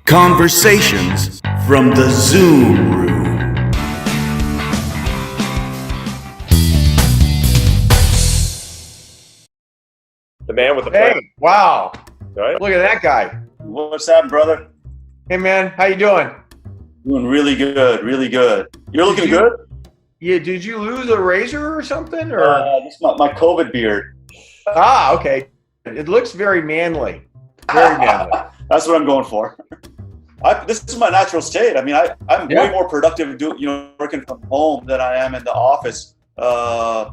Conversations from the Zoom Room. The man with the Hey, plan. wow. Right? Look at that guy. What's happening, brother? Hey, man, how you doing? Doing really good, really good. You're looking good? Yeah, did you lose a razor or something? Or This is my COVID beard. okay. It looks very manly. Very manly. That's what I'm going for. This is my natural state. I mean, I'm Yeah. way more productive working from home than I am in the office.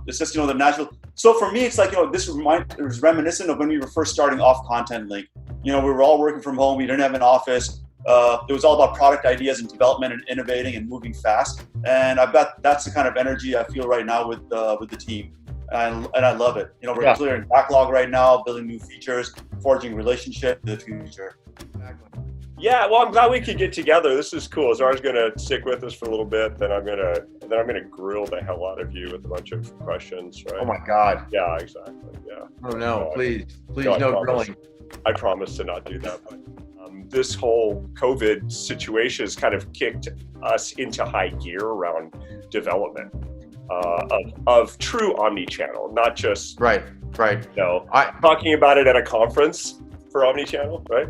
It's just, the natural. So for me, it's like, this is reminiscent of when we were first starting off Content Link. We were all working from home. We didn't have an office. It was all about product ideas and development and innovating and moving fast. And that's the kind of energy I feel right now with the team. And I love it. We're clearing backlog right now, building new features, forging relationships in the future. Yeah, well, I'm glad we could get together. This is cool. Zara's gonna stick with us for a little bit, then I'm gonna grill the hell out of you with a bunch of questions, right? Oh my God. Yeah, exactly. Yeah. Oh no, please, No, I no promise. grilling. I promise to not do that. But this whole COVID situation has kind of kicked us into high gear around development of true omni-channel, not just Right. talking about it at a conference for omni-channel, right?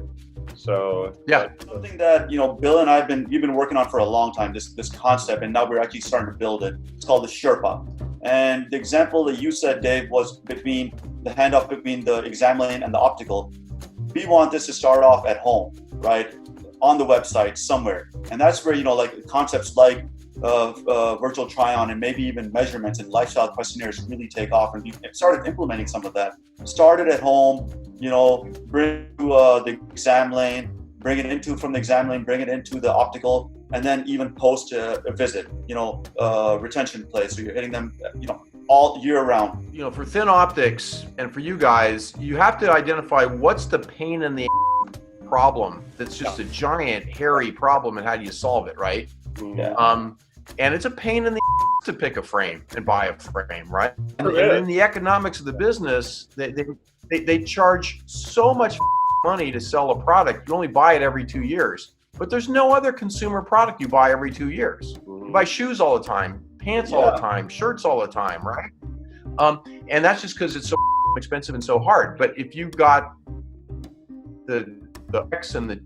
So Yeah. Something that Bill and you've been working on for a long time. This concept, and now we're actually starting to build it. It's called the SHERPA. And the example that you said, Dave, was between the handoff between the exam lane and the optical. We want this to start off at home, right, on the website somewhere, and that's where like concepts like virtual try-on and maybe even measurements and lifestyle questionnaires really take off. And we started implementing some of that. Started at home, bring to the exam lane, from the exam lane, bring it into the optical, and then even post a visit, retention plays. So you're hitting them, all year round. For thin optics and for you guys, you have to identify what's the pain in the problem that's just a giant, hairy problem, and how do you solve it, right? Yeah. And it's a pain in the to pick a frame and buy a frame, right? And Yeah. in the economics of the business, they charge so much money to sell a product. You only buy it every 2 years, but there's no other consumer product you buy every 2 years. You buy shoes all the time, pants all the time, shirts all the time, right? And that's just because it's so expensive and so hard. But if you've got the X and the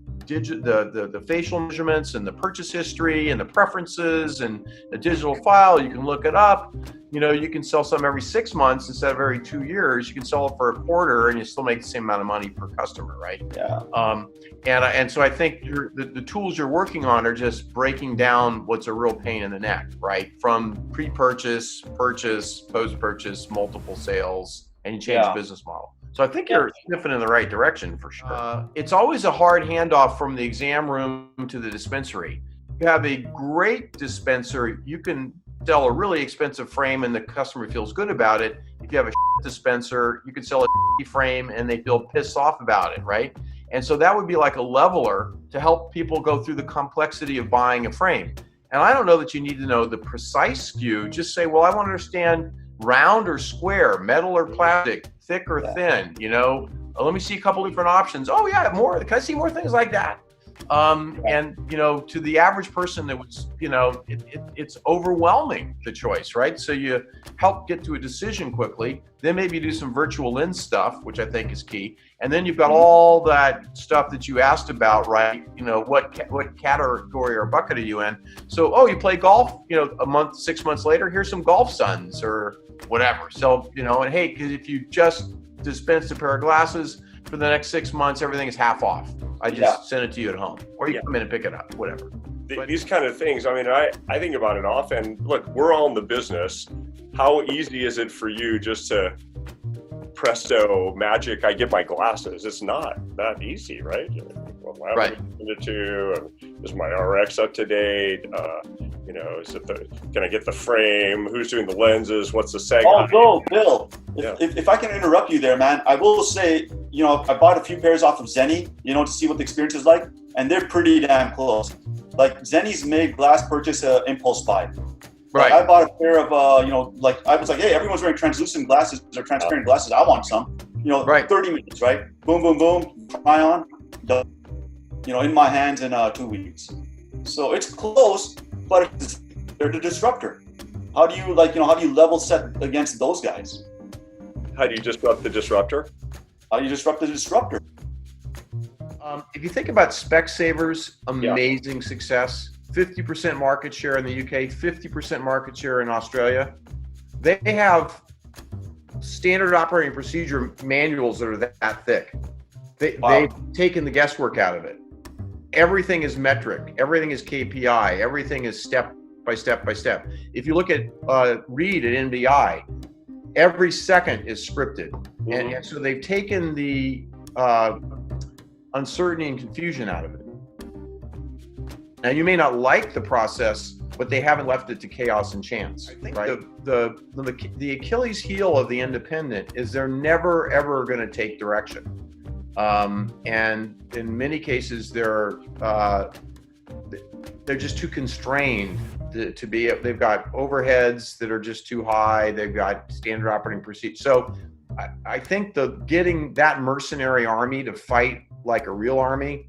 facial measurements and the purchase history and the preferences and the digital file, you can look it up. You can sell something every 6 months instead of every 2 years. You can sell it for a quarter and you still make the same amount of money per customer, right? Yeah. And so I think the tools you're working on are just breaking down what's a real pain in the neck, right? From pre-purchase, purchase, post-purchase, multiple sales, and you change the business model. So I think you're sniffing in the right direction for sure. It's always a hard handoff from the exam room to the dispensary. You have a great dispenser, you can sell a really expensive frame and the customer feels good about it. If you have a dispenser, you can sell a frame and they feel pissed off about it, right? And so that would be like a leveler to help people go through the complexity of buying a frame. And I don't know that you need to know the precise SKU. Just say, well, I want to understand round or square, metal or plastic, thick or thin, let me see a couple different options. Oh yeah, more. Can I see more things like that? And to the average person that was, it's overwhelming, the choice, right? So you help get to a decision quickly, then maybe do some virtual lens stuff, which I think is key. And then you've got all that stuff that you asked about, right? What category or bucket are you in? So, you play golf, a month, 6 months later, here's some golf suns or whatever. So, and hey, because if you just dispensed a pair of glasses for the next 6 months, everything is half off. I just send it to you at home, or you come in and pick it up, whatever. These kind of things, I think about it often. Look, we're all in the business. How easy is it for you just to presto magic, I get my glasses? It's not that easy, right? What lab Right. send it to? Is my RX up to date? Can I get the frame? Who's doing the lenses? What's the segment? Although, Bill, if I can interrupt you there, man, I will say, I bought a few pairs off of Zenny, to see what the experience is like, and they're pretty damn close. Like Zenny's made glass purchase impulse buy. Right. I bought a pair of, I was like, hey, everyone's wearing translucent glasses or transparent glasses. I want some. 30 minutes, right? Boom, boom, boom, try on. Done. in my hands in 2 weeks. So it's close, but they're the disruptor. How do you how do you level set against those guys? How do you disrupt the disruptor? How do you disrupt the disruptor? If you think about Specsavers, amazing success, 50% market share in the UK, 50% market share in Australia. They have standard operating procedure manuals that are that thick. They've taken the guesswork out of it. Everything is metric. Everything is KPI. Everything is step by step by step. If you look at Reed at NBI, every second is scripted. And so they've taken the uncertainty and confusion out of it. Now, you may not like the process, but they haven't left it to chaos and chance. I think the Achilles heel of the independent is they're never, ever going to take direction. And in many cases, they're just too constrained to be. They've got overheads that are just too high. They've got standard operating procedures. So I think getting that mercenary army to fight like a real army,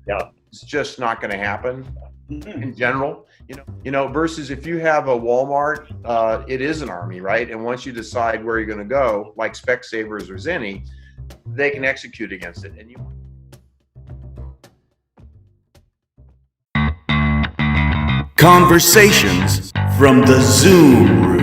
is just not going to happen in general. Versus if you have a Walmart, it is an army, right? And once you decide where you're going to go, like Specsavers or Zenni, they can execute against it. And Conversations from the Zoom Room.